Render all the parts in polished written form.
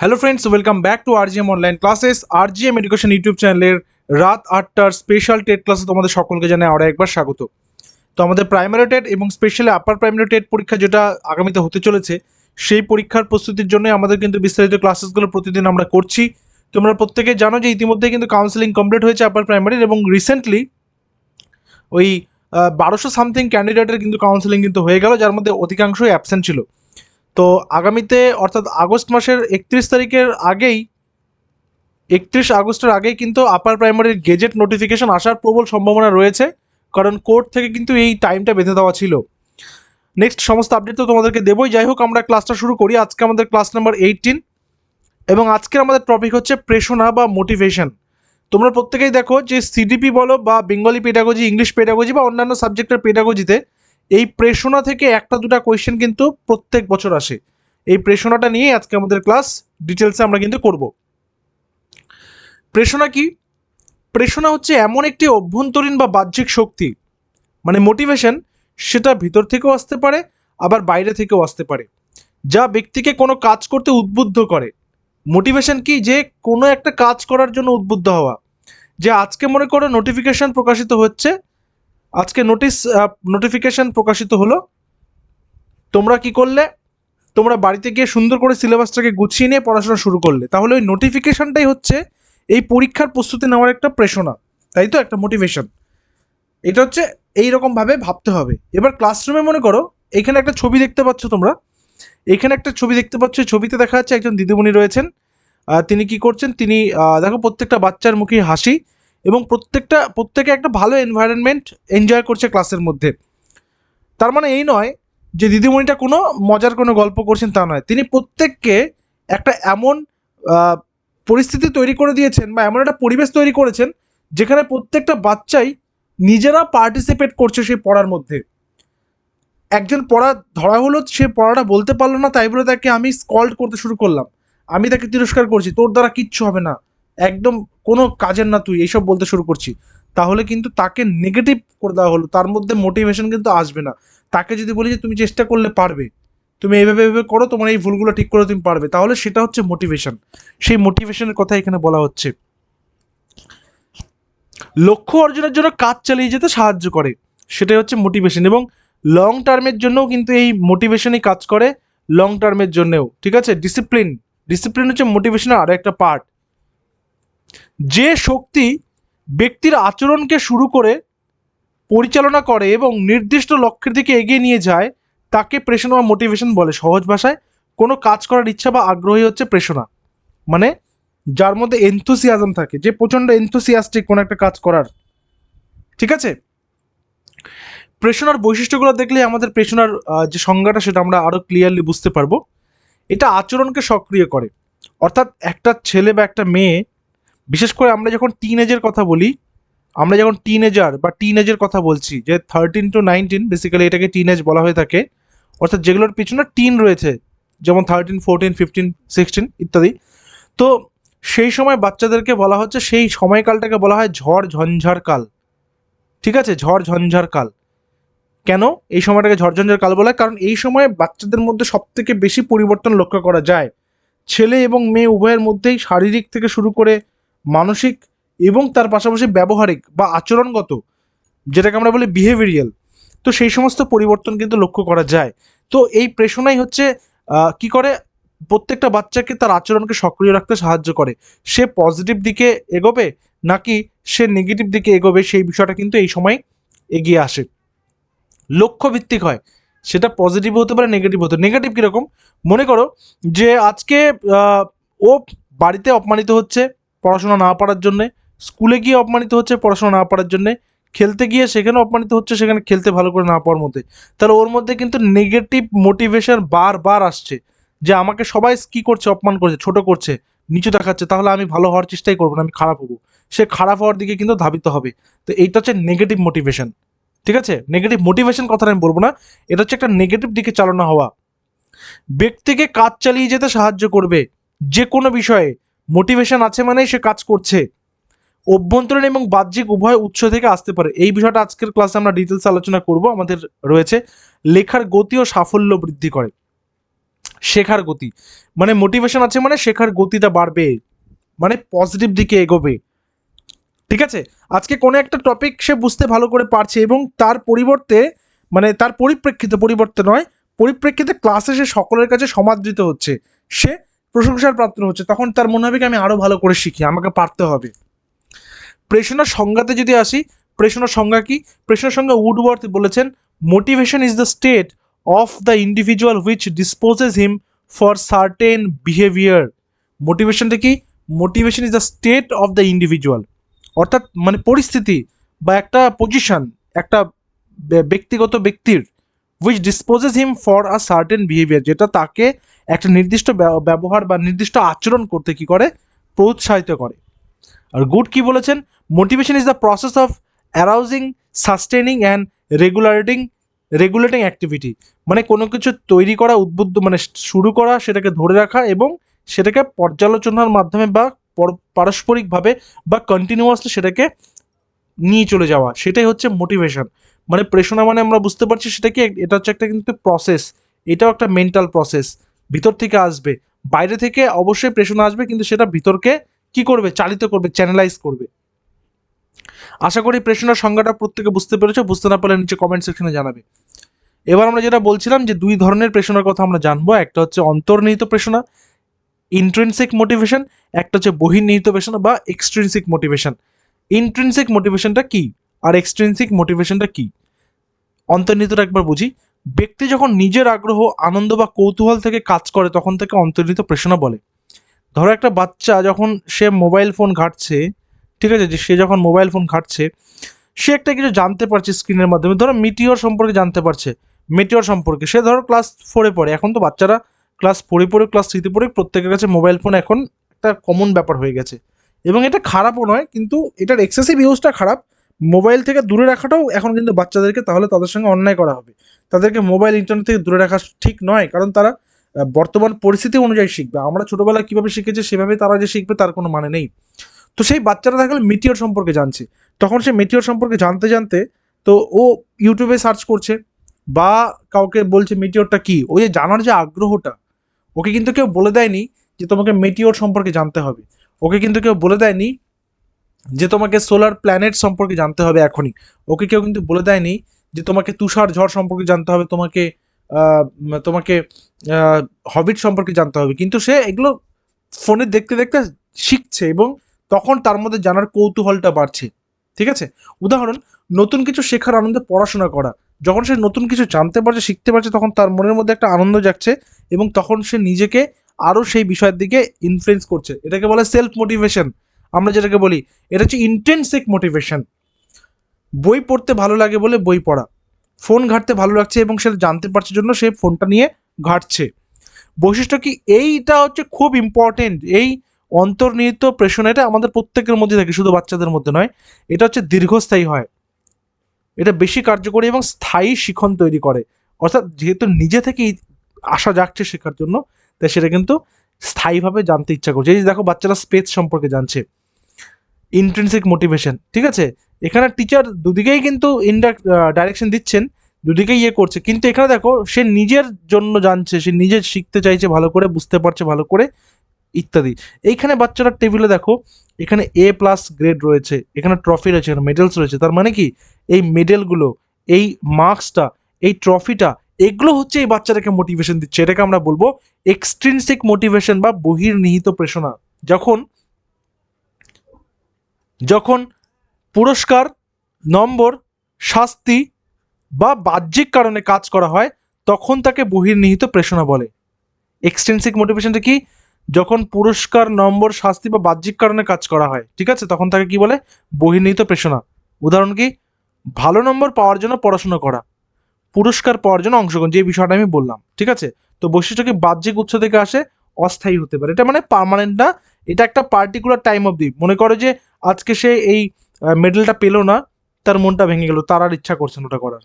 Hello friends, welcome back to RGM online classes. RGM education YouTube চ্যানেলের রাত 8টার special TET ক্লাসে তোমাদের সকলকে জানাই আরও একবার স্বাগত। তো আমাদের প্রাইমারি টেট এবং স্পেশালি আপার প্রাইমারি টেট পরীক্ষা যেটা আগামীতে হতে চলেছে, সেই পরীক্ষার প্রস্তুতির জন্য আমাদের কিন্তু বিস্তারিত ক্লাসেসগুলো প্রতিদিন আমরা করছি। তোমরা প্রত্যেকে জানো যে ইতিমধ্যে কিন্তু কাউন্সেলিং কমপ্লিট হয়েছে আপার প্রাইমারির, এবং রিসেন্টলি ওই 1200 সামথিং ক্যান্ডিডেটের কিন্তু কাউন্সেলিং কিন্তু হয়ে গেল, যার মধ্যে অধিকাংশই অ্যাবসেন্ট ছিল। তো আগামীতে অর্থাৎ আগস্ট মাসের 31 তারিখের আগেই 31 আগস্টের আগেই কিন্তু আপার প্রাইমারির গেজেট নোটিফিকেশন আসার প্রবল সম্ভাবনা রয়েছে, কারণ কোর্ট থেকে কিন্তু এই টাইমটা বেঁধে দেওয়া ছিল। নেক্সট সমস্ত আপডেট তো তোমাদেরকে দেবই। যাই হোক, আমরা ক্লাসটা শুরু করি। আজকে আমাদের ক্লাস নাম্বার 18, এবং আজকের আমাদের টপিক হচ্ছে প্রেরণা বা মোটিভেশন। তোমরা প্রত্যেকেই দেখো যে সিডিপি বলো বা বেঙ্গলি পেডাগজি, ইংলিশ পেডাগজি বা অন্যান্য সাবজেক্টের পেডাগজিতে এই প্রেরণা থেকে একটা দুটা কোয়েশ্চেন কিন্তু প্রত্যেক বছর আসে। এই প্রেরণাটা নিয়ে আজকে আমাদের ক্লাস ডিটেলসে আমরা কিন্তু করব। প্রেরণা কি? প্রেরণা হচ্ছে এমন একটি অভ্যন্তরীণ বা বাহ্যিক শক্তি, মানে মোটিভেশন, সেটা ভিতর থেকেও আসতে পারে আবার বাইরে থেকেও আসতে পারে, যা ব্যক্তিকে কোনো কাজ করতে উদ্বুদ্ধ করে। মোটিভেশন কি? যে কোনো একটা কাজ করার জন্য উদ্বুদ্ধ হওয়া। যে আজকে মনে করো নোটিফিকেশন প্রকাশিত হচ্ছে, আজকে নোটিফিকেশন প্রকাশিত হলো, তোমরা কি করলে? তোমরা বাড়িতে গিয়ে সুন্দর করে সিলেবাসটাকে গুছিয়ে নিয়ে পড়াশোনা শুরু করলে, তাহলে ওই নোটিফিকেশনটাই হচ্ছে এই পরীক্ষার প্রস্তুতি নেওয়ার একটা প্রেরণা, তাই তো? একটা মোটিভেশন। এটা হচ্ছে এইরকমভাবে ভাবতে হবে। এবার ক্লাসরুমে মনে করো এখানে একটা ছবি দেখতে পাচ্ছ তোমরা, এখানে একটা ছবি দেখতে পাচ্ছ। এই ছবিতে দেখা যাচ্ছে একজন দিদিমণি রয়েছেন। তিনি কি করছেন? তিনি দেখো প্রত্যেকটা বাচ্চার মুখে হাসি, এবং প্রত্যেকে একটা ভালো এনভায়রনমেন্ট এনজয় করছে ক্লাসের মধ্যে। তার মানে এই নয় যে দিদিমণিটা কোনো মজার কোনো গল্প করছেন, তা নয়। তিনি প্রত্যেককে একটা এমন আহ, পরিস্থিতি তৈরি করে দিয়েছেন বা এমন একটা পরিবেশ তৈরি করেছেন যেখানে প্রত্যেকটা বাচ্চাই নিজেরা পার্টিসিপেট করছে সেই পড়ার মধ্যে। একজন পড়া ধরা হলো, সে পড়াটা বলতে পারলো না, তাই বলে তাকে আমি স্কল্ড করতে শুরু করলাম, আমি তাকে তিরস্কার করছি, তোর দ্বারা কিচ্ছু হবে না, একদম কোনো কাজের না তুই, এইসব বলতে শুরু করছি, তাহলে কিন্তু তাকে নেগেটিভ করে দেওয়া হলো, তার মধ্যে মোটিভেশন কিন্তু আসবে না। তাকে যদি বলি যে তুমি চেষ্টা করলে পারবে, তুমি এইভাবে এইভাবে করো, তোমার এই ভুলগুলো ঠিক করে তুমি পারবে, তাহলে সেটা হচ্ছে মোটিভেশন। সেই মোটিভেশনের কথা এখানে বলা হচ্ছে। লক্ষ্য অর্জনের জন্য কাজ চালিয়ে যেতে সাহায্য করে, সেটাই হচ্ছে মোটিভেশন। এবং লং টার্মের জন্যও কিন্তু এই মোটিভেশনই কাজ করে, লং টার্মের জন্যও। ঠিক আছে? ডিসিপ্লিন, ডিসিপ্লিন হচ্ছে মোটিভেশনের আরও একটা পার্ট। যে শক্তি ব্যক্তির আচরণকে শুরু করে পরিচালনা করে এবং নির্দিষ্ট লক্ষ্যের দিকে এগিয়ে নিয়ে যায়, তাকে প্রেরণা বা মোটিভেশন বলে। সহজ ভাষায় কোনো কাজ করার ইচ্ছা বা আগ্রহী হচ্ছে প্রেরণা। মানে যার মধ্যে এনথুসিয়াজম থাকে, যে প্রচণ্ড এনথুসিয়াস্টিক কোনো একটা কাজ করার। ঠিক আছে? প্রেরণার বৈশিষ্ট্যগুলো দেখলে আমাদের প্রেরণার যে সংজ্ঞাটা সেটা আমরা আরও ক্লিয়ারলি বুঝতে পারবো। এটা আচরণকে সক্রিয় করে, অর্থাৎ একটা ছেলে বা একটা মেয়ে, বিশেষ করে আমরা যখন টিনেজের কথা বলি, আমরা যখন টিনেজার বা টিনেজের কথা বলছি, যে 13 to 19 বেসিক্যালি এটাকে টিনেজ বলা হয়ে থাকে, অর্থাৎ যেগুলোর পিছনে টিন রয়েছে, যেমন 13, 14, 15, 16 ইত্যাদি। তো সেই সময় বাচ্চাদেরকে বলা হচ্ছে, সেই সময়কালটাকে বলা হয় ঝড় ঝঞ্ঝার কাল। ঠিক আছে? ঝড় ঝঞ্ঝার কাল। কেন এই সময়টাকে ঝড়ঝঞ্ঝার কাল বলা হয়? কারণ এই সময়ে বাচ্চাদের মধ্যে সবথেকে বেশি পরিবর্তন লক্ষ্য করা যায়। ছেলে এবং মেয়ে উভয়ের মধ্যেই শারীরিক থেকে শুরু করে মানসিক এবং তার পাশাপাশি ব্যবহারিক বা আচরণগত, যেটাকে আমরা বলি বিহেভিয়ারিয়াল, তো সেই সমস্ত পরিবর্তন কিন্তু লক্ষ্য করা যায়। তো এই প্রেরণাই হচ্ছে কি করে প্রত্যেকটা বাচ্চাকে তার আচরণকে সক্রিয় রাখতে সাহায্য করে। সে পজিটিভ দিকে এগোবে নাকি সে নেগেটিভ দিকে এগোবে, সেই বিষয়টা কিন্তু এই সময় এগিয়ে আসে। লক্ষ্য ভিত্তিক হয়, সেটা পজিটিভ হতে পারে, নেগেটিভ হতে। নেগেটিভ কীরকম? মনে করো যে আজকে ও বাড়িতে অপমানিত হচ্ছে পড়াশোনা না পারার জন্যে, স্কুলে গিয়ে অপমানিত হচ্ছে পড়াশোনা না পারার জন্যে, খেলতে গিয়ে সেখানে অপমানিত হচ্ছে সেখানে খেলতে ভালো করে না পাওয়ার মধ্যে। তাহলে ওর মধ্যে কিন্তু নেগেটিভ মোটিভেশন বারবার আসছে, যে আমাকে সবাই কী করছে? অপমান করছে, ছোট করছে, নিচু দেখাচ্ছে, তাহলে আমি ভালো হওয়ার চেষ্টাই করবো না, আমি খারাপ হবো। সে খারাপ হওয়ার দিকে কিন্তু ধাবিত হবে। তো এইটা হচ্ছে নেগেটিভ মোটিভেশন। ঠিক আছে? নেগেটিভ মোটিভেশন কথাটা আমি বলবো না, এটা হচ্ছে একটা নেগেটিভ দিকে চালানো হওয়া। ব্যক্তিকে কাজ চালিয়ে যেতে সাহায্য করবে, যে কোনো বিষয়ে মোটিভেশন আছে মানে সে কাজ করছে। অভ্যন্তরীণ এবং বাহ্যিক উভয় উৎস থেকে আসতে পারে। এই বিষয়টা আজকের ক্লাসে আমরা ডিটেলস আলোচনা করব। আমাদের রয়েছে লেখার গতি ও সাফল্য বৃদ্ধি করে। শেখার গতি, মানে মোটিভেশন আছে মানে শেখার গতিটা বাড়বে, মানে পজিটিভ দিকে এগোবে। ঠিক আছে, আজকে কোনো একটা টপিক সে বুঝতে ভালো করে পারছে এবং তার পরিবর্তে, মানে তার পরিবর্তে নয়, পরিপ্রেক্ষিতে ক্লাসে সে সকলের কাছে সমাদৃত হচ্ছে, সে প্রশংসার পাত্র হচ্ছে, তখন তার মনে হবে কি আমি আরো ভালো করে শিখি, আমাকে পারতে হবে। প্রেষণার সংজ্ঞাতে যদি আসি, প্রেষণার সংজ্ঞা কি? প্রেষণার সংজ্ঞা উডওয়ার্থ বলেছেন, motivation is the state of the individual which disposes him for certain behaviour. মোটিভেশনটা কি? Motivation is the state of the individual, অর্থাৎ মানে পরিস্থিতি বা একটা পজিশন, একটা ব্যক্তিগত ব্যক্তির, which disposes him for a certain behaviour, যেটা তাকে একটা নির্দিষ্ট ব্যবহার বা নির্দিষ্ট আচরণ করতে কি করে, প্রোৎসাহিত করে। আর গুড কি বলেছেন? Motivation is the process of অ্যারাউজিং, sustaining and regulating activity, মানে কোনো কিছু তৈরি করা, উদ্বুদ্ধ মানে শুরু করা, সেটাকে ধরে রাখা এবং সেটাকে পর্যালোচনার মাধ্যমে বা পারস্পরিকভাবে বা কন্টিনিউয়াসলি সেটাকে নিয়ে চলে যাওয়া, সেটাই হচ্ছে মোটিভেশন। মানে প্রেরণা মানে আমরা বুঝতে পারছি সেটা কি, এটা হচ্ছে একটা কিন্তু প্রসেস, এটাও একটা মেন্টাল প্রসেস, ভিতর থেকে আসবে, বাইরে থেকে অবশ্যই প্রেরণা আসবে, কিন্তু সেটা ভিতরকে কি করবে, চালিত করবে, চ্যানেলাইজ করবে। আশা করি প্রেরণার সংজ্ঞাটা প্রত্যেকে বুঝতে পেরেছো, বুঝতে না পারলে নিচে কমেন্ট সেকশনে জানাবে। এবার আমরা যেটা বলছিলাম যে দুই ধরনের প্রেরণার কথা আমরা জানবো, একটা হচ্ছে অন্তর্নিহিত প্রেরণা, ইন্ট্রিনসিক মোটিভেশন, একটা হচ্ছে বহির্নিহিত প্রেরণা বা এক্সট্রিনসিক মোটিভেশন। ইন্ট্রিনসিক মোটিভেশনটা কি আর এক্সট্রিনসিক মোটিভেশনটা কি? অন্তর্নিহিতটা একবার বুঝি। ব্যক্তি যখন নিজের আগ্রহ, আনন্দ বা কৌতূহল থেকে কাজ করে তখন তাকে অন্তর্নিহিত প্রেরণা বলে। ধরো একটা বাচ্চা যখন সে মোবাইল ফোন ঘাঁটছে, ঠিক আছে, যে সে যখন মোবাইল ফোন ঘাঁটছে, সে একটা কিছু জানতে পারছে স্ক্রিনের মাধ্যমে, ধরো মিটিওর সম্পর্কে জানতে পারছে, মেটিওর সম্পর্কে, সে ধরো ক্লাস 4-এ পড়ে, এখন তো বাচ্চারা ক্লাস 4-এ পড়ে, ক্লাস 3-তে পড়ে, প্রত্যেকের কাছে মোবাইল ফোন এখন একটা কমন ব্যাপার হয়ে গেছে। এবং এটা খারাপও নয়, কিন্তু এটার এক্সেসিভ ইউজটা খারাপ। মোবাইল থেকে দূরে রাখাটাও এখন কিন্তু বাচ্চাদেরকে, তাহলে তাদের সঙ্গে অন্যায় করা হবে। তাদেরকে মোবাইল ইন্টারনেট থেকে দূরে রাখা ঠিক নয়, কারণ তারা বর্তমান পরিস্থিতি অনুযায়ী শিখবে। আমরা ছোটোবেলায় কীভাবে শিখেছি সেভাবে তারা যে শিখবে তার কোনো মানে নেই। তো সেই বাচ্চারা থাকলে মিটিওর সম্পর্কে জানছে, তখন সে মেটিওর সম্পর্কে জানতে জানতে তো ও ইউটিউবে সার্চ করছে বা কাউকে বলছে মেটিওরটা কি, ওই যে জানার যে আগ্রহটা, ওকে কিন্তু কেউ বলে দেয়নি যে তোমাকে মেটিওর সম্পর্কে জানতে হবে, ওকে কিন্তু কেউ বলে দেয়নি যে তোমাকে সোলার প্ল্যানেট সম্পর্কে জানতে হবে এখনই, ওকে কেউ কিন্তু বলে দেয়নি যে তোমাকে তুষার ঝড় সম্পর্কে জানতে হবে, তোমাকে তোমাকে হবিট সম্পর্কে জানতে হবে, কিন্তু সে এগুলো ফোনে দেখতে দেখতে শিখছে এবং তখন তার মধ্যে জানার কৌতূহলটা বাড়ছে। ঠিক আছে, উদাহরণ, নতুন কিছু শেখার আনন্দে পড়াশোনা করা, যখন সে নতুন কিছু জানতে পারছে, শিখতে পারছে, তখন তার মনের মধ্যে একটা আনন্দ জাগছে এবং তখন সে নিজেকে আরও সেই বিষয়ের দিকে ইনফ্লুয়েন্স করছে, এটাকে বলে সেলফ মোটিভেশন। আমরা যেটাকে বলি এটা হচ্ছে ইন্টেন্সিক মোটিভেশন। বই পড়তে ভালো লাগে বলে বই পড়া, ফোন ঘাঁটতে ভালো লাগছে এবং সে জানতে পারছে জন্য সে ফোনটা নিয়ে ঘাঁটছে। বৈশিষ্ট্য কি, এইটা হচ্ছে খুব ইম্পর্টেন্ট, এই অন্তর্নিহিত প্রেষণ, এটা আমাদের প্রত্যেকের মধ্যে থাকে, শুধু বাচ্চাদের মধ্যে নয়। এটা হচ্ছে দীর্ঘস্থায়ী হয়, এটা বেশি কার্যকরী এবং স্থায়ী শিখন তৈরি করে, অর্থাৎ যেহেতু নিজে থেকেই আশা জাগছে শেখার জন্য, তাই সেটা কিন্তু স্থায়ীভাবে জানতে ইচ্ছা করছে। এই যে দেখো বাচ্চারা স্পেস সম্পর্কে জানছে, ইন্ট্রিনসিক মোটিভেশন। ঠিক আছে, এখানে টিচার দুদিকেই কিন্তু ডাইরেকশন দিচ্ছেন, দুদিকেই ইয়ে করছে, কিন্তু এখানে দেখো সে নিজের জন্য জানছে, সে নিজে শিখতে চাইছে ভালো করে, বুঝতে পারছে ভালো করে, ইত্যাদি। এইখানে বাচ্চারা টেবিলে দেখো, এখানে A+ গ্রেড রয়েছে, এখানে ট্রফি রয়েছে, এখানে মেডেলস রয়েছে, তার মানে কি এই মেডেলগুলো, এই মার্কসটা, এই ট্রফিটা, এগুলো হচ্ছে এই বাচ্চাটাকে মোটিভেশন দিচ্ছে। এটাকে আমরা বলবো এক্সট্রিনসিক মোটিভেশন বা বহির্নিহিত প্রেরণা। যখন যখন পুরস্কার, নম্বর, শাস্তি বা বাহ্যিক কারণে কাজ করা হয় তখন তাকে বহির্নিহিত প্রেরণা বলে। এক্সট্রিনসিক মোটিভেশনটা কি, যখন পুরস্কার, নম্বর, শাস্তি বা বাহ্যিক কারণে কাজ করা হয়, ঠিক আছে, তখন তাকে কি বলে, বহির্নিহিত প্রেরণা। উদাহরণ কি, ভালো নম্বর পাওয়ার জন্য পড়াশোনা করা, পুরস্কার পাওয়ার জন্য অংশগ্রহণ, যে বিষয়টা আমি বললাম। ঠিক আছে, তো বৈশিষ্ট্য কি, বাহ্যিক উৎস থেকে আসে, অস্থায়ী হতে পারে, এটা মানে পার্মানেন্ট না, এটা একটা পার্টিকুলার টাইম অবধি। মনে করো যে আজকে সে এই মেডেলটা পেলো না, তার মনটা ভেঙে গেল, তার আর ইচ্ছা করছে না ওটা করার,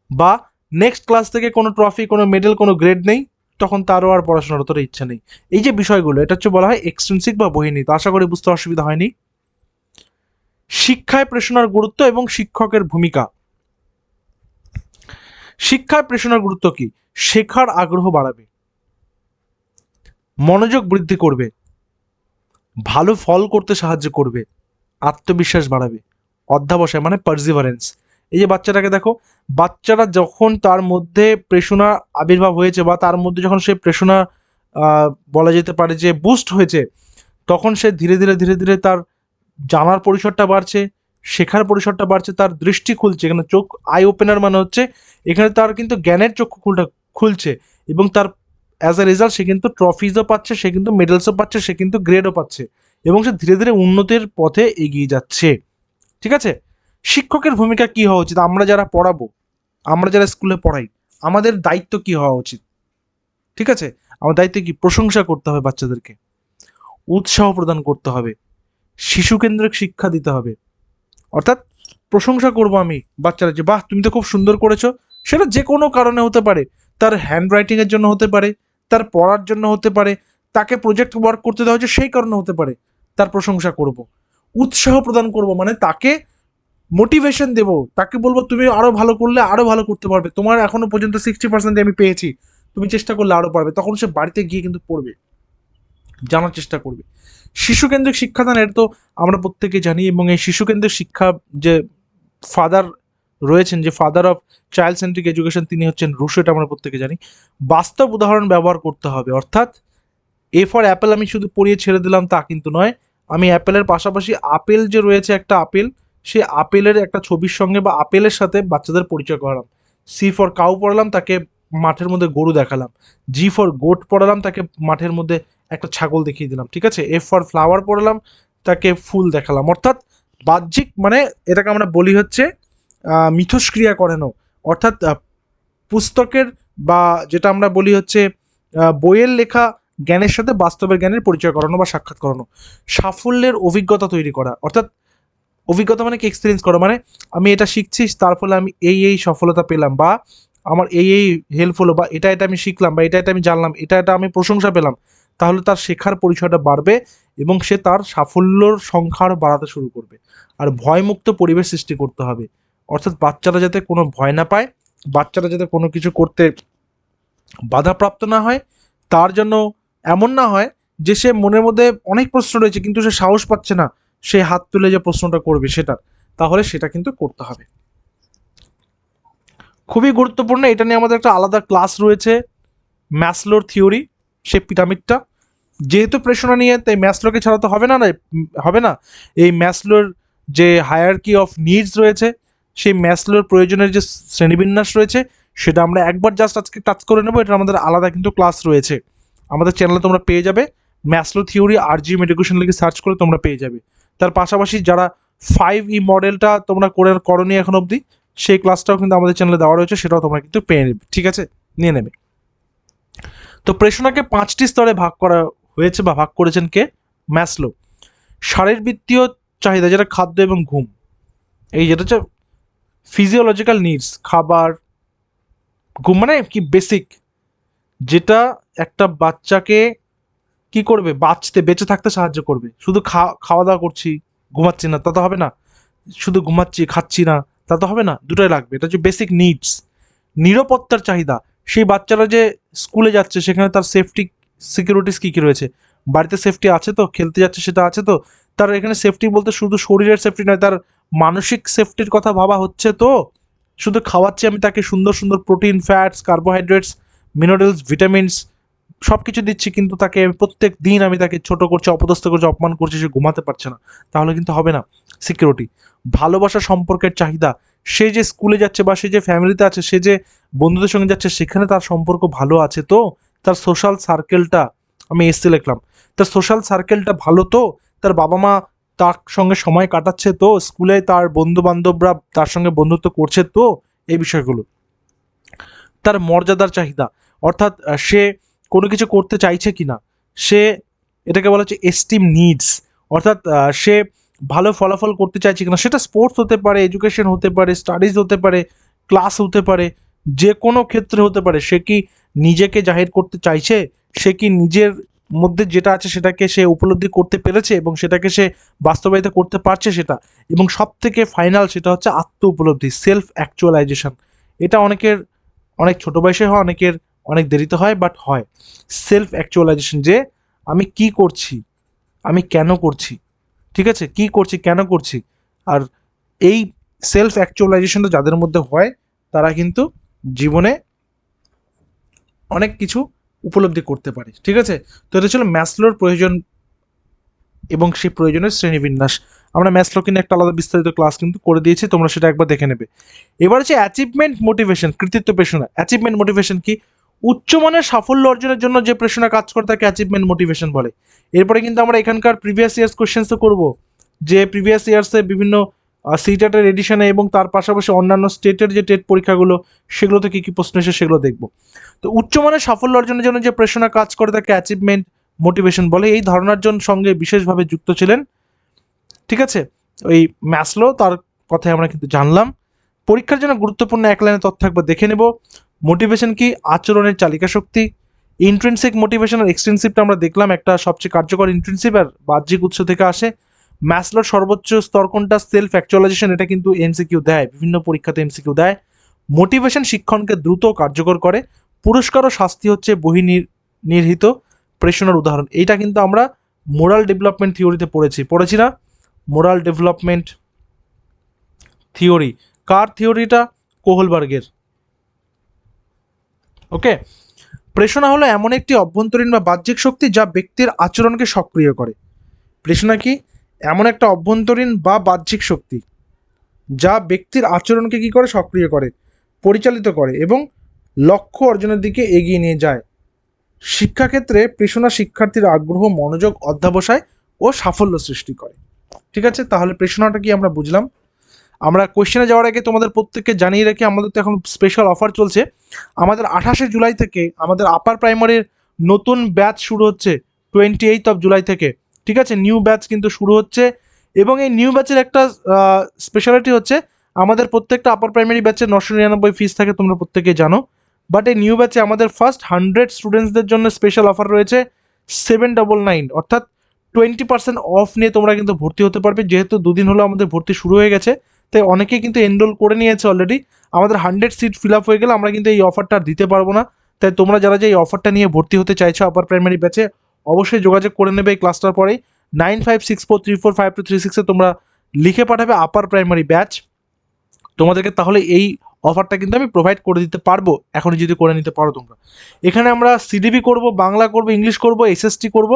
বা নেক্সট ক্লাস থেকে কোনো ট্রফি, কোনো মেডেল, কোনো গ্রেড নেই, তখন তারও আর পড়াশোনার অতটা ইচ্ছা নেই। এই যে বিষয়গুলো, এটা হচ্ছে বলা হয় এক্সট্রিনসিক বা বহির্নিহিত। আশা করি বুঝতে অসুবিধা হয়নি। শিক্ষায় প্রেরণার গুরুত্ব এবং শিক্ষকের ভূমিকা। শিক্ষায় প্রেরণার গুরুত্ব কি, শেখার আগ্রহ বাড়াবে, মনোযোগ বৃদ্ধি করবে, ভালো ফল করতে সাহায্য করবে, আত্মবিশ্বাস বাড়াবে, অধ্যাবসায় মানে পারজিভারেন্স। এই যে বাচ্চাটাকে দেখো, বাচ্চারা যখন তার মধ্যে প্রেষণা আবির্ভাব হয়েছে বা তার মধ্যে যখন সে প্রেষণা বলা যেতে পারে যে বুস্ট হয়েছে, তখন সে ধীরে ধীরে ধীরে ধীরে তার জানার পরিসরটা বাড়ছে, শেখার পরিসরটা বাড়ছে, তার দৃষ্টি খুলছে। এখানে চোখ আই ওপেনার মানে হচ্ছে এখানে তার কিন্তু জ্ঞানের চক্ষু খুলছে, এবং তার অ্যাজ এ রেজাল্ট সে কিন্তু ট্রফিজও পাচ্ছে, সে কিন্তু মেডেলসও পাচ্ছে, সে কিন্তু গ্রেডও পাচ্ছে, এবং সে ধীরে ধীরে উন্নতির পথে এগিয়ে যাচ্ছে। ঠিক আছে? শিক্ষকের ভূমিকা কি হওয়া উচিত? আমরা যারা পড়াবো, আমরা যারা স্কুলে পড়াই, আমাদের দায়িত্ব কি হওয়া উচিত? ঠিক আছে, আমার দায়িত্ব কি? প্রশংসা করতে হবে বাচ্চাদেরকে, উৎসাহ প্রদান করতে হবে, শিশু কেন্দ্রিক শিক্ষা দিতে হবে। অর্থাৎ প্রশংসা করব আমি বাচ্চারা, যে বাহ তুমি তো খুব সুন্দর করেছো। সেটা যে কোনো কারণে হতে পারে, তার হ্যান্ড রাইটিংয়ের জন্য হতে পারে, তার পড়ার জন্য হতে পারে, তাকে প্রজেক্ট ওয়ার্ক করতে দেওয়া হচ্ছে সেই কারণে হতে পারে। তার প্রশংসা করব, উৎসাহ প্রদান করব, মানে তাকে মোটিভেশন দেব, তাকে বলবো তুমি আরো ভালো করলে আরো ভালো করতে পারবে, তোমার এখনো পর্যন্ত 60% আমি পেয়েছি, তুমি চেষ্টা করলে আরো পারবে। তখন সে বাড়িতে গিয়ে কিন্তু পড়বে, জানার চেষ্টা করবে। শিশু কেন্দ্রিক শিক্ষাদান, এটা তো আমরা প্রত্যেকে জানি, এবং এই শিশু কেন্দ্রিক শিক্ষা যে ফাদার রয়েছেন, যে father of child centric education, তিনি হচ্ছেন রুশো, এটা আমরা প্রত্যেকে জানি। বাস্তব উদাহরণ ব্যবহার করতে হবে, অর্থাৎ এ ফর অ্যাপেল আমি শুধু পড়িয়ে ছেড়ে দিলাম তা কিন্তু নয়, আমি অ্যাপেলের পাশাপাশি আপেল যে রয়েছে একটা আপেল, সে আপেলের একটা ছবির সঙ্গে বা আপেলের সাথে বাচ্চাদের পরিচয় করালাম। সি ফর কাউ পড়ালাম, তাকে মাঠের মধ্যে গরু দেখালাম। জি ফর গোট পড়ালাম, তাকে মাঠের মধ্যে একটা ছাগল দেখিয়ে দিলাম। ঠিক আছে? এফ ফর ফ্লাওয়ার পড়ালাম, তাকে ফুল দেখালাম। অর্থাৎ বাহ্যিক মানে এটাকে আমরা বলি হচ্ছে মিথস্ক্রিয়া করানো। অর্থাৎ পুস্তকের বা যেটা আমরা বলি হচ্ছে বইয়ের লেখা জ্ঞানের সাথে বাস্তবের জ্ঞানের পরিচয় করানো বা সাক্ষাৎ করানো। সাফল্যের অভিজ্ঞতা তৈরি করা, অর্থাৎ অভিজ্ঞতা মানে কি? এক্সপিরিয়েন্স করা, মানে আমি এটা শিখছি, তার ফলে আমি এই এই সফলতা পেলাম, বা আমার এই এই হেল্প হলো, বা এটা এটা আমি শিখলাম, বা এটা এটা আমি জানলাম, এটা এটা আমি প্রশংসা পেলাম। তাহলে তার শেখার পরিসরটা বাড়বে, এবং সে তার সাফল্যর সংখ্যা আরও বাড়াতে শুরু করবে। আর ভয়মুক্ত পরিবেশ সৃষ্টি করতে হবে, অর্থাৎ বাচ্চারা যাতে কোনো ভয় না পায়, বাচ্চারা যাতে কোনো কিছু করতে বাধাপ্রাপ্ত না হয়, তার জন্য এমন না হয় যে সে মনের মধ্যে অনেক প্রশ্ন রয়েছে কিন্তু সে সাহস পাচ্ছে না, সে হাত তুলে যে প্রশ্নটা করবে সেটা, তাহলে সেটা কিন্তু করতে হবে। খুবই গুরুত্বপূর্ণ, এটা নিয়ে আমাদের একটা আলাদা ক্লাস রয়েছে, ম্যাসলোর থিওরি, সে পিরামিডটা। যেহেতু প্রেষণা নিয়ে, তাই ম্যাসলোকে ছাড়া তো হবে না, হবে না। এই ম্যাসলোর যে হায়ারকি অফ নিডস রয়েছে, সেই ম্যাসলোর প্রয়োজনের যে শ্রেণীবিন্যাস রয়েছে, সেটা আমরা একবার জাস্ট আজকে টাচ করে নেবো। এটা আমাদের আলাদা কিন্তু ক্লাস রয়েছে, আমাদের চ্যানেলে তোমরা পেয়ে যাবে। ম্যাসলো থিওরি RGM এডুকেশন লিখে সার্চ করে তোমরা পেয়ে যাবে। তার পাশাপাশি যারা 5E মডেলটা তোমরা করনি এখন অবধি, সেই ক্লাসটাও কিন্তু আমাদের চ্যানেলে দেওয়া রয়েছে, সেটাও তোমরা কিন্তু পেয়ে নেবে। ঠিক আছে, নিয়ে নেবে। তো প্রেষণাকে 5টি স্তরে ভাগ করা হয়েছে বা ভাগ করেছেন কে? ম্যাসলো। শারীরবৃত্তীয় চাহিদা, যেটা খাদ্য এবং ঘুম, এই যেটা হচ্ছে ফিজিওলজিক্যাল নিডস, খাবার, ঘুম মানে কি বেসিক, যেটা একটা বাচ্চাকে কি করবে? বেঁচে থাকতে সাহায্য করবে। শুধু খাওয়া দাওয়া করছি, ঘুমাচ্ছি না, তা তো হবে না। শুধু ঘুমাচ্ছি, খাচ্ছি না, তা তো হবে না। দুটোই লাগবে, এটা হচ্ছে বেসিক নিডস। নিরাপত্তার চাহিদা, সেই বাচ্চারা যে স্কুলে যাচ্ছে সেখানে তার সেফটি সিকিউরিটিস কী কী রয়েছে? বাড়িতে সেফটি আছে তো? খেলতে যাচ্ছে সেটা আছে তো? তার এখানে সেফটি বলতে শুধু শরীরের সেফটি নয়, তার মানসিক সেফটির কথা ভাবা হচ্ছে তো? শুধু খাওয়াচ্ছি আমি তাকে সুন্দর সুন্দর protein, fats, carbohydrates, minerals, vitamins সব কিছু দিচ্ছি, কিন্তু তাকে প্রত্যেক দিন আমি তাকে ছোট করছি, অপদস্থ করছি, অপমান করছি, সে ঘুমাতে পারছে না, তাহলে কিন্তু হবে না। সিকিউরিটি। ভালোবাসা, সম্পর্কের চাহিদা, সে যে স্কুলে যাচ্ছে বা সে যে ফ্যামিলিতে আছে, সে যে বন্ধুদের সঙ্গে যাচ্ছে, সেখানে তার সম্পর্ক ভালো আছে তো? তার সোশ্যাল সার্কেলটা, আমি এসসি লিখলাম, তার সোশ্যাল সার্কেলটা ভালো তো? তার বাবা মা তার সঙ্গে সময় কাটাচ্ছে তো? স্কুলে তার বন্ধু বান্ধবরা তার সঙ্গে বন্ধুত্ব করছে তো? এই বিষয়গুলো। তার মর্যাদার চাহিদা, অর্থাৎ সে কোনো কিছু করতে চাইছে কিনা, সে, এটাকে বলা হচ্ছে এস্টিম নিডস, অর্থাৎ সে ভালো ফলাফল করতে চাইছে কিনা, সেটা স্পোর্টস হতে পারে, এডুকেশন হতে পারে, স্টাডিজ হতে পারে, ক্লাস হতে পারে, যে কোনো ক্ষেত্রে হতে পারে। সে কি নিজেকে জাহির করতে চাইছে? সে কি নিজের মধ্যে যেটা আছে সেটাকে সে উপলব্ধি করতে পেরেছে এবং সেটাকে সে বাস্তবায়িত করতে পারছে সেটা? এবং সব থেকে ফাইনাল সেটা হচ্ছে আত্ম উপলব্ধি, সেলফ অ্যাকচুয়ালাইজেশন। এটা অনেকের অনেক ছোট বয়সে হয়, অনেকের অনেক দেরিতে হয়, বাট হয়। সেলফ অ্যাকচুয়ালাইজেশন, যে আমি কি করছি, আমি কেন করছি, ঠিক আছে, কি করছি, কেন করছি। আর এই সেলফ অ্যাকচুয়ালাইজেশনটা যাদের মধ্যে হয় তারা কিন্তু জীবনে অনেক কিছু উপলব্ধি করতে পারে, ঠিক আছে। তো এটা ছিল ম্যাসলোর প্রয়োজন এবং সেই প্রয়োজনের শ্রেণীবিন্যাস। আমরা ম্যাসলোকে নিয়ে একটা আলাদা বিস্তারিত ক্লাস কিন্তু করে দিয়েছি, তোমরা সেটা একবার দেখে নেবে। এবার হচ্ছে অ্যাচিভমেন্ট মোটিভেশন, কৃতিত্ব প্রেরণা। অ্যাচিভমেন্ট মোটিভেশন কি? উচ্চমানের সাফল্য অর্জনের জন্য যে প্রেরণা কাজ করে তাকে অ্যাচিভমেন্ট মোটিভেশন বলে। এরপরে কিন্তু আমরা এখানকার প্রিভিয়াস ইয়ার্স কোশ্চেন্সও করবো, যে প্রিভিয়াস ইয়ার্সে বিভিন্ন সিটেটের এডিশনে এবং তার পাশাপাশি অন্যান্য স্টেটের যে টেট পরীক্ষাগুলো সেগুলোতে কী কী প্রশ্ন এসে সেগুলো দেখবো। তো উচ্চমানের সাফল্য অর্জনের জন্য যে প্রেরণা কাজ করে তাকে অ্যাচিভমেন্ট মোটিভেশন বলে। এই ধারণার সঙ্গে বিশেষভাবে যুক্ত ছিলেন, ঠিক আছে, ওই ম্যাসলো, তার কথায় আমরা কিন্তু জানলাম। পরীক্ষার জন্য গুরুত্বপূর্ণ এক লাইনে তথ্য একবার দেখে নেব। মোটিভেশন কি? আচরণের চালিকা শক্তি। ইন্ট্রিনসিক মোটিভেশন আর এক্সট্রিনসিকটা আমরা দেখলাম, একটা সবচেয়ে কার্যকর ইন্ট্রিনসিক আর বাহ্যিক উৎস থেকে আসে। ম্যাসলোর সর্বোচ্চ স্তর কোনটা? Self actualisation. এটা কিন্তু এমসিকিউ দেয়, বিভিন্ন পরীক্ষাতে এমসিকিউ দেয়। মোটিভেশন শিক্ষণকে দ্রুত কার্যকর করে। পুরস্কার ও শাস্তি হচ্ছে নির্হিত প্রেরণার উদাহরণ। এইটা কিন্তু আমরা মোরাল ডেভেলপমেন্ট থিওরিতে পড়েছি না? মোরাল ডেভেলপমেন্ট থিওরি কার থিওরিটা? কোহলবার্গের। ওকে। প্রেরণা হলো এমন একটি অভ্যন্তরীণ বা বাহ্যিক শক্তি যা ব্যক্তির আচরণকে সক্রিয় করে। প্রেরণা কি? এমন একটা অভ্যন্তরীণ বা বাহ্যিক শক্তি যা ব্যক্তির আচরণকে কি করে? সক্রিয় করে, পরিচালিত করে এবং লক্ষ্য অর্জনের দিকে এগিয়ে নিয়ে যায়। শিক্ষাক্ষেত্রে প্রেরণা শিক্ষার্থীর আগ্রহ, মনোযোগ, অধ্যবসায় ও সাফল্য সৃষ্টি করে। ঠিক আছে, তাহলে প্রেরণাটা কি আমরা বুঝলাম। আমরা কোয়েশ্চেনে যাওয়ার আগে তোমাদের প্রত্যেককে জানিয়ে রাখি, আমাদের তো এখন স্পেশাল অফার চলছে। আমাদের 28শে জুলাই থেকে আমাদের আপার প্রাইমারির নতুন ব্যাচ শুরু হচ্ছে, 28 জুলাই থেকে, ঠিক আছে। নিউ ব্যাচ কিন্তু শুরু হচ্ছে এবং এই নিউ ব্যাচের একটা স্পেশালিটি হচ্ছে আমাদের প্রত্যেকটা আপার প্রাইমারি ব্যাচে 999 ফিস থাকে, তোমরা প্রত্যেকেই জানো। বাট এই নিউ ব্যাচে আমাদের ফার্স্ট 100 স্টুডেন্টসদের জন্য স্পেশাল অফার রয়েছে 799, অর্থাৎ 20% অফ নিয়ে তোমরা কিন্তু ভর্তি হতে পারবে। যেহেতু দুদিন হলো আমাদের ভর্তি শুরু হয়ে গেছে, তাই অনেকেই কিন্তু এনরোল করে নিয়েছে অলরেডি। আমাদের 100 সিট ফিল আপ হয়ে গেলে আমরা কিন্তু এই অফারটা দিতে পারবো না। তাই তোমরা যারা যে এই অফারটা নিয়ে ভর্তি হতে চাইছো আপার প্রাইমারি ব্যাচে, অবশ্যই যোগাযোগ করে নেবে এই ক্লাসটার পরেই। 9564345236 তোমরা লিখে পাঠাবে আপার প্রাইমারি ব্যাচ, তোমাদেরকে তাহলে এই অফারটা কিন্তু আমি প্রোভাইড করে দিতে পারবো, এখনই যদি করে নিতে পারো তোমরা। এখানে আমরা সিডিবি করব, বাংলা করব, ইংলিশ করব, এসএসটি করব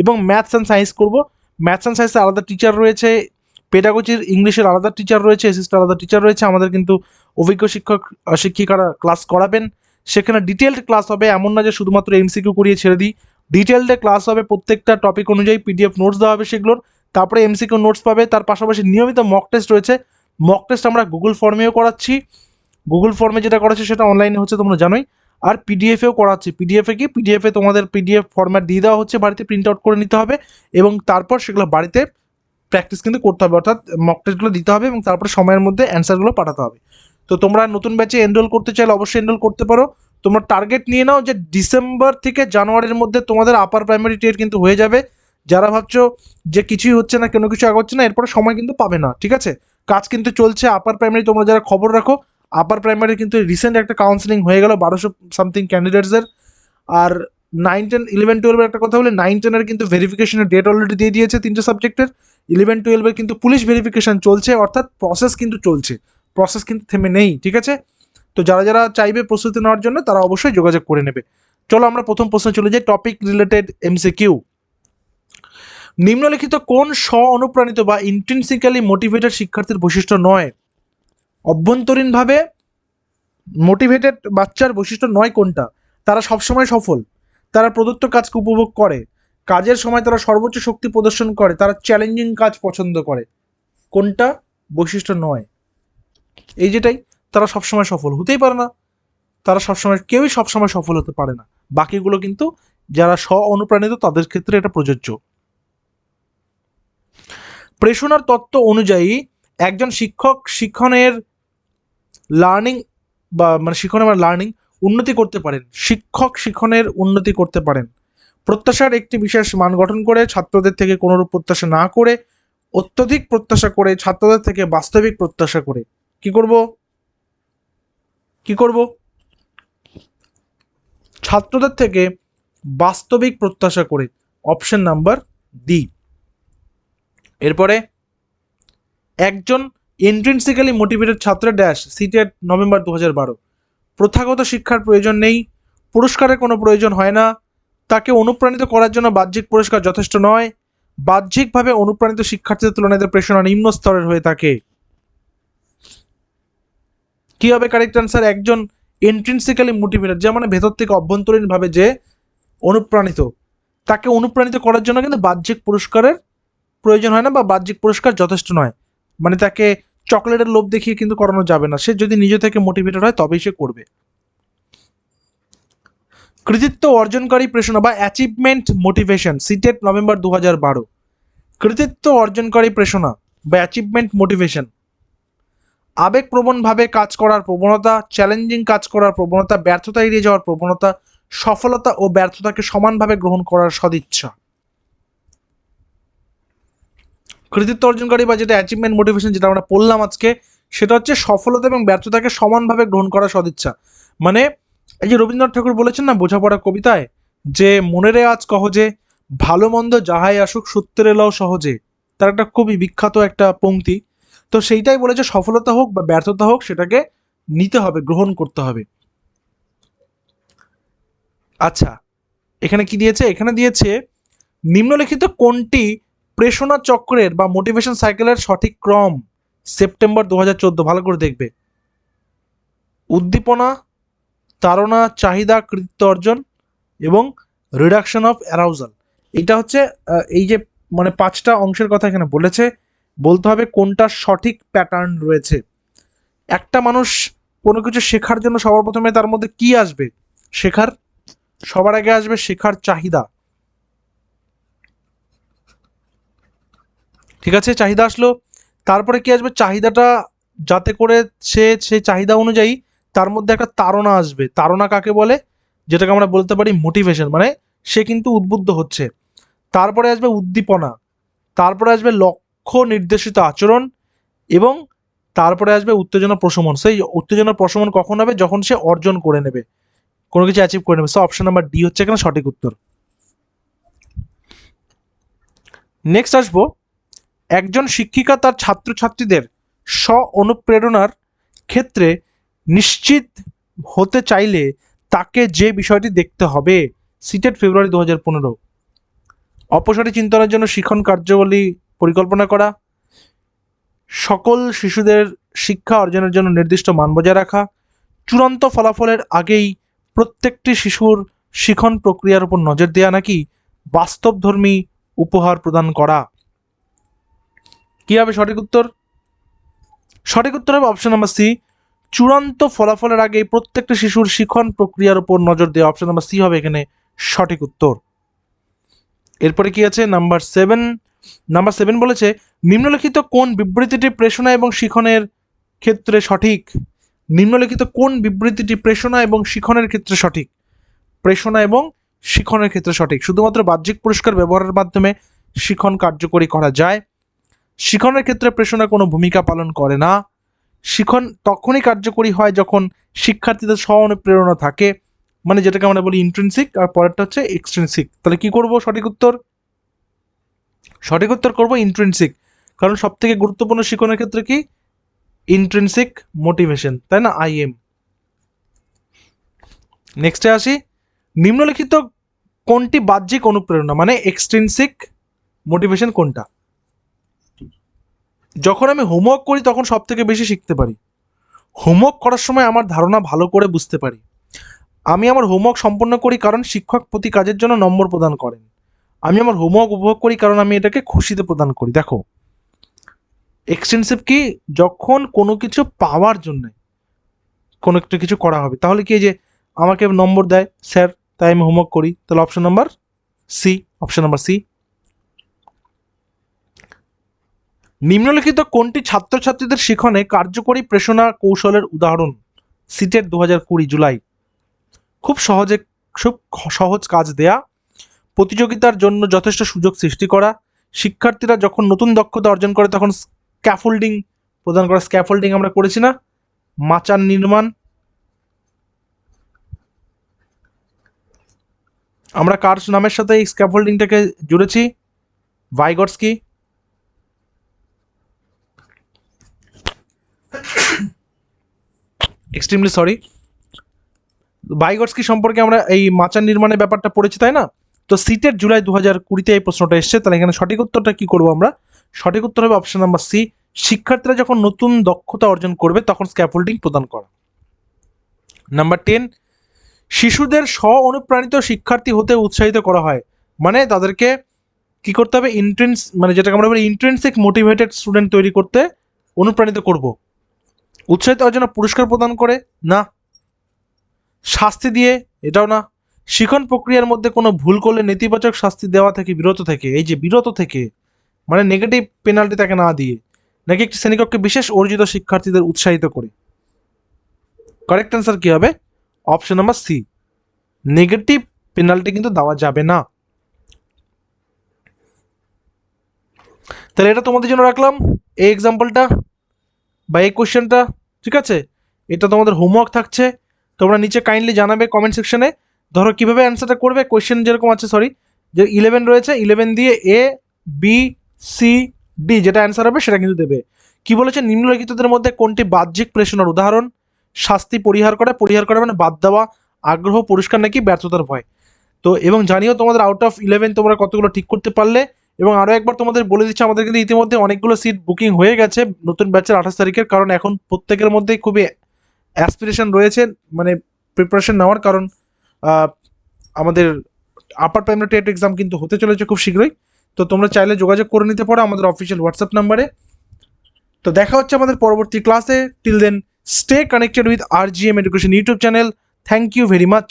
এবং ম্যাথস অ্যান্ড সায়েন্স করব। ম্যাথস অ্যান্ড সায়েন্সে আলাদা টিচার রয়েছে, পেডাগজির ইংলিশের আলাদা টিচার রয়েছে, এসএসটির আলাদা টিচার রয়েছে। আমাদের কিন্তু অভিজ্ঞ শিক্ষিকারা ক্লাস করাবেন। সেখানে ডিটেলড ক্লাস হবে, এমন না যে শুধুমাত্র এমসিকিউ করিয়ে ছেড়ে দিই। ডিটেলডে ক্লাস হবে, প্রত্যেকটা টপিক অনুযায়ী পিডিএফ নোটস দেওয়া হবে সেগুলোর, তারপরে এমসিকিউ নোটস পাবে। তার পাশাপাশি নিয়মিত মক টেস্ট রয়েছে। মক টেস্ট আমরা গুগল ফর্মেও করাচ্ছি, গুগল ফর্মে যেটা করাচ্ছি সেটা অনলাইনে হচ্ছে তোমরা জানোই। আর পিডিএফেও করাচ্ছি। পিডিএফে কি? পিডিএফে তোমাদের পিডিএফ ফরম্যাট দিয়ে দেওয়া হচ্ছে, বাড়িতে প্রিন্ট আউট করে নিতে হবে এবং তারপর সেগুলো বাড়িতে প্র্যাকটিস কিন্তু করতে হবে, অর্থাৎ মক টেস্টগুলো দিতে হবে এবং তারপরে সময়ের মধ্যে অ্যান্সারগুলো পাঠাতে হবে। তো তোমরা নতুন ব্যাচে এনরোল করতে চাইলে অবশ্যই এনরোল করতে পারো। তোমরা টার্গেট নিয়ে নাও যে ডিসেম্বর থেকে জানুয়ারির মধ্যে তোমাদের আপার প্রাইমারি টেট কিন্তু হয়ে যাবে। যারা ভাবছো যে কিছুই হচ্ছে না, কোনো কিছু আগাচ্ছে না, এরপরে সময় কিন্তু পাবে না, ঠিক আছে। কাজ কিন্তু চলছে আপার প্রাইমারি, তোমরা যারা খবর রাখো আপার প্রাইমারি কিন্তু রিসেন্ট একটা কাউন্সিলিং হয়ে গেল 1200 সামথিং ক্যান্ডিডেটসের। আর 9, 10, 11, 12 একটা কথা বলে, 9, 10 কিন্তু ভেরিফিকেশনের ডেট অলরেডি দিয়ে দিয়েছে 3টে সাবজেক্টের। 11, 12 কিন্তু পুলিশ ভেরিফিকেশন চলছে, অর্থাৎ প্রসেস কিন্তু চলছে, প্রসেস কিন্তু থেমে নেই, ঠিক আছে। তো যারা যারা চাইবে প্রস্তুতি নেওয়ার জন্য তারা অবশ্যই যোগাযোগ করে নেবে। চলো আমরা প্রথম প্রশ্নে চলে যাই, টপিক রিলেটেড এমসিকিউ। নিম্নলিখিত কোন স্ব অনুপ্রাণিত বা ইন্ট্রিনসিক্যালি মোটিভেটেড শিক্ষার্থীর বৈশিষ্ট্য নয়? অভ্যন্তরীণভাবে মোটিভেটেড বাচ্চার বৈশিষ্ট্য নয় কোনটা? তারা সবসময় সফল, তারা প্রদত্ত কাজকে উপভোগ করে, কাজের সময় তারা সর্বোচ্চ শক্তি প্রদর্শন করে, তারা চ্যালেঞ্জিং কাজ পছন্দ করে। কোনটা বৈশিষ্ট্য নয়? এই যেটাই, তারা সবসময় সফল হতেই পারে না, তারা সবসময়, কেউই সবসময় সফল হতে পারে না। বাকিগুলো কিন্তু যারা স্ব অনুপ্রাণিত তাদের ক্ষেত্রে এটা প্রযোজ্য। প্রেষণার তত্ত্ব অনুযায়ী একজন শিক্ষক শিক্ষণের লার্নিং বা মানে শিক্ষণের বা লার্নিং উন্নতি করতে পারেন, শিক্ষক শিক্ষণের উন্নতি করতে পারেন প্রত্যাশার একটি বিশেষ মান গঠন করে, ছাত্রদের থেকে কোনোরূপ প্রত্যাশা না করে, অত্যধিক প্রত্যাশা করে, ছাত্রদের থেকে বাস্তবিক প্রত্যাশা করে। কি করব? কি করব? ছাত্রদের থেকে বাস্তবিক প্রত্যাশা করে, অপশন নাম্বার ডি। এরপরে একজন ইন্ট্রিনসিক্যালি মোটিভেটেড ছাত্র ড্যাশ সিটেট নভেম্বর 2012। প্রথাগত শিক্ষার প্রয়োজন নেই, পুরস্কারের কোনো প্রয়োজন হয় না, তাকে অনুপ্রাণিত করার জন্য বাহ্যিক পুরস্কার যথেষ্ট নয়, বাহ্যিকভাবে অনুপ্রাণিত শিক্ষার্থীদের তুলনায় তার প্রেরণা নিম্ন স্তরের হয়ে থাকে। কি হবে কারেক্ট অ্যান্সার? একজন ইন্ট্রিনসিক্যালি মোটিভেটেড, যে মানে ভেতর থেকে অভ্যন্তরীণভাবে যে অনুপ্রাণিত, তাকে অনুপ্রাণিত করার জন্য কিন্তু বাহ্যিক পুরস্কারের প্রয়োজন হয় না বা বাহ্যিক পুরস্কার যথেষ্ট নয়। মানে তাকে চকলেটের লোভ দেখিয়ে কিন্তু করানো যাবে না, সে যদি নিজে থেকে মোটিভেটেড হয় তবেই সে করবে। কৃতিত্ব অর্জনকারী প্রেরণা বা অ্যাচিভমেন্ট মোটিভেশন, সিটেট নভেম্বর 2012। কৃতিত্ব অর্জনকারী প্রেরণা বা অ্যাচিভমেন্ট মোটিভেশন আবেগপ্রবণভাবে কাজ করার প্রবণতা, চ্যালেঞ্জিং কাজ করার প্রবণতা, ব্যর্থতা এড়িয়ে যাওয়ার প্রবণতা, সফলতা ও ব্যর্থতাকে সমানভাবে গ্রহণ করার সদিচ্ছা। কৃতিত্ব অর্জনকারী বা যেটা অ্যাচিভমেন্ট মোটিভেশন যেটা আমরা পড়লাম আজকে, সেটা হচ্ছে সফলতা এবং ব্যর্থতাকে সমানভাবে গ্রহণ করার সদিচ্ছা। মানে এই যে রবীন্দ্রনাথ ঠাকুর বলেছেন না বোঝাপড়া কবিতায়, যে মনেরে আজ কহজে, ভালো মন্দ যাহাই আসুক সত্যের এলাও সহজে, তার একটা খুবই বিখ্যাত একটা পংক্তি। তো সেইটাই বলেছে, সফলতা হোক বা ব্যর্থতা হোক সেটাকে নিতে হবে, গ্রহণ করতে হবে। আচ্ছা, এখানে কি দিয়েছে? এখানে দিয়েছে নিম্নলিখিত কোনটি প্রেরণা চক্রের বা মোটিভেশন সাইকেলের সঠিক ক্রম? সেপ্টেম্বর 2014, ভালো করে দেখবে। উদ্দীপনা, তাড়না, চাহিদা, কৃতিত্ব অর্জন এবং রিডাকশন অফ অ্যারাউজাল। এটা হচ্ছে এই যে মানে 5টা অংশের কথা এখানে বলেছে, বলতে হবে কোনটার সঠিক প্যাটার্ন রয়েছে। একটা মানুষ কোনো কিছু শেখার জন্য সবার প্রথমে তার মধ্যে কি আসবে? শেখার, সবার আগে আসবে শেখার চাহিদা। ঠিক আছে, চাহিদা আসলো। তারপরে কি আসবে? চাহিদাটা যাতে করে সেই চাহিদা অনুযায়ী তার মধ্যে একটা তাড়না আসবে। তাড়না কাকে বলে? যেটাকে আমরা বলতে পারি মোটিভেশন, মানে সে কিন্তু উদ্বুদ্ধ হচ্ছে। তারপরে আসবে উদ্দীপনা, তারপরে আসবে লক্ষ্য নির্দেশিত আচরণ এবং তারপরে আসবে উত্তেজনা প্রশমন। সেই উত্তেজনা প্রশমন কখন হবে? যখন সে অর্জন করে নেবে, কোনো কিছু অ্যাচিভ করে নেবে। সো অপশন নাম্বার ডি হচ্ছে এখানে সঠিক উত্তর। নেক্সট আসবো, একজন শিক্ষিকা তার ছাত্রছাত্রীদের স্ব অনুপ্রেরণার ক্ষেত্রে নিশ্চিত হতে চাইলে তাকে যে বিষয়টি দেখতে হবে। সিটেট ফেব্রুয়ারি 2015। অপসরি চিন্তনের জন্য শিখন কার্যাবলী পরিকল্পনা করা, সকল শিশুদের শিক্ষা অর্জনের জন্য নির্দিষ্ট মান বজায় রাখা, চূড়ান্ত ফলাফলের আগেই প্রত্যেকটি শিশুর শিখন প্রক্রিয়ার উপর নজর দেওয়া, নাকি বাস্তবধর্মী উপহার প্রদান করা। কি হবে সঠিক উত্তর? সঠিক উত্তর হবে অপশন নাম্বার সি, চূড়ান্ত ফলাফলের আগে প্রত্যেকটা শিশুর শিখন প্রক্রিয়ার উপর নজর দেওয়া। অপশন নাম্বার সি হবে এখানে সঠিক উত্তর। এরপরে কি আছে? নাম্বার 7 বলেছে নিম্নলিখিত কোন বিবৃতিটি প্রেষণা এবং শিখনের ক্ষেত্রে সঠিক? নিম্নলিখিত কোন বিবৃতিটি প্রেষণা এবং শিখনের ক্ষেত্রে সঠিক? প্রেষণা এবং শিখনের ক্ষেত্রে সঠিক। শুধুমাত্র বাহ্যিক পুরস্কার ব্যবহারের মাধ্যমে শিখন কার্যকরী করা যায়। শিখনের ক্ষেত্রে প্রেষণা কোনো ভূমিকা পালন করে না। শিখন তখনই কার্যকরী হয় যখন শিক্ষার্থীদের স্ব অনুপ্রেরণা থাকে, মানে যেটাকে আমরা বলি ইন্ট্রিনসিক, আর পরেরটা হচ্ছে এক্সট্রিনসিক। তাহলে কি করব সঠিক উত্তর? সঠিক উত্তর করব ইন্ট্রিনসিক, কারণ সব থেকে গুরুত্বপূর্ণ শিখনের ক্ষেত্রে কি? ইন্ট্রিনসিক মোটিভেশন, তাই না? আইএম। নেক্সটে আসি, নিম্নলিখিত কোনটি বাহ্যিক অনুপ্রেরণা, মানে এক্সট্রিনসিক মোটিভেশন কোনটা? যখন আমি হোমওয়ার্ক করি তখন সব থেকে বেশি শিখতে পারি। হোমওয়ার্ক করার সময় আমার ধারণা ভালো করে বুঝতে পারি। আমি আমার হোমওয়ার্ক সম্পন্ন করি কারণ শিক্ষক প্রতি কাজের জন্য নম্বর প্রদান করেন। আমি আমার হোমওয়ার্ক উপভোগ করি কারণ আমি এটাকে খুশিতে প্রদান করি। দেখো, এক্সটেন্সিভ কি? যখন কোনো কিছু পাওয়ার জন্য কোনো একটা কিছু করা হবে, তাহলে কি যে আমাকে নম্বর দেয় স্যার, তাই আমি হোমওয়ার্ক করি। তাহলে option number C, option number C. নিম্নলিখিত কোনটি ছাত্রছাত্রীদের শিখনে কার্যকরী প্রেষণা কৌশলের উদাহরণ? সিটেট 2020 জুলাই। খুব সহজ কাজ দেয়া, প্রতিযোগিতার জন্য যথেষ্ট সুযোগ সৃষ্টি করা, শিক্ষার্থীরা যখন নতুন দক্ষতা অর্জন করে তখন স্ক্যাফোল্ডিং প্রদান করা। স্ক্যাফোল্ডিং আমরা করেছি না, মাচান নির্মাণ। আমরা কার নামের সাথে এই স্ক্যাফোল্ডিংটাকে জুড়েছি? ভাইগটস্কি। Extremely sorry. ভাইগটস্কি সম্পর্কে আমরা এই মাচার নির্মাণের ব্যাপারটা পড়েছি, তাই না? তো সিটের জুলাই 2020-তে এই প্রশ্নটা এসছে, তাহলে এখানে সঠিক উত্তরটা কি করবো আমরা? সঠিক উত্তর হবে অপশন নাম্বার সি, শিক্ষার্থীরা যখন নতুন দক্ষতা অর্জন করবে তখন স্ক্যাফোল্ডিং প্রদান করা। নাম্বার 10, শিশুদের স্ব অনুপ্রাণিত শিক্ষার্থী হতে উৎসাহিত করা হয়, মানে তাদেরকে কি করতে হবে? মানে যেটাকে আমরা বলি ইন্ট্রিনসিক মোটিভেটেড স্টুডেন্ট তৈরি করতে অনুপ্রাণিত করব। উৎসাহিত হওয়ার জন্য পুরস্কার প্রদান করে না, শাস্তি দিয়ে এটাও না, শিখন প্রক্রিয়ার মধ্যে কোনো ভুল করলে নেতিবাচক শাস্তি দেওয়া থেকে বিরত থেকে, এই যে বিরত থেকে মানে নেগেটিভ পেনাল্টি তাকে না দিয়ে, নাকি একটি শ্রেণীকক্ষে বিশেষ অর্জিত শিক্ষার্থীদের উৎসাহিত করে। কারেক্ট অ্যান্সার কি হবে? Option number C, negative penalty কিন্তু দেওয়া যাবে না। তাহলে এটা তোমাদের জন্য রাখলাম এই এক্সাম্পলটা বা এই কোশ্চেনটা, ঠিক আছে? এটা তোমাদের হোমওয়ার্ক থাকছে, তোমরা নিচে কাইন্ডলি জানাবে কমেন্ট সেকশনে। ধরো কীভাবে অ্যান্সারটা করবে, কোশ্চেন যেরকম আছে, সরি, যে 11 রয়েছে, 11 দিয়ে এ বি সি ডি যেটা অ্যান্সার হবে সেটা কিন্তু দেবে। কি বলেছে? নিম্নলিখিতদের মধ্যে কোনটি বাহ্যিক প্রেষণার উদাহরণ? শাস্তি পরিহার করে মানে বাদ দেওয়া, আগ্রহ, পুরস্কার নাকি ব্যর্থতার ভয়। তো এবং জানিও তোমাদের আউট অফ 11 তোমরা কতগুলো ঠিক করতে পারলে। এবং আরও একবার তোমাদের বলে দিচ্ছি, আমাদের কিন্তু ইতিমধ্যে অনেকগুলো সিট বুকিং হয়ে গেছে নতুন ব্যাচের 28 তারিখের, কারণ এখন প্রত্যেকের মধ্যেই খুবই অ্যাসপিরেশন রয়েছে মানে প্রিপারেশন নেওয়ার, কারণ আমাদের আপার প্রাইমারি টেট এক্সাম কিন্তু হতে চলেছে খুব শীঘ্রই। তো তোমরা চাইলে যোগাযোগ করে নিতে পারো আমাদের অফিসিয়াল হোয়াটসঅ্যাপ নাম্বারে। তো দেখা হচ্ছে আমাদের পরবর্তী ক্লাসে। Till then stay connected with RGM education YouTube channel. Thank you very much.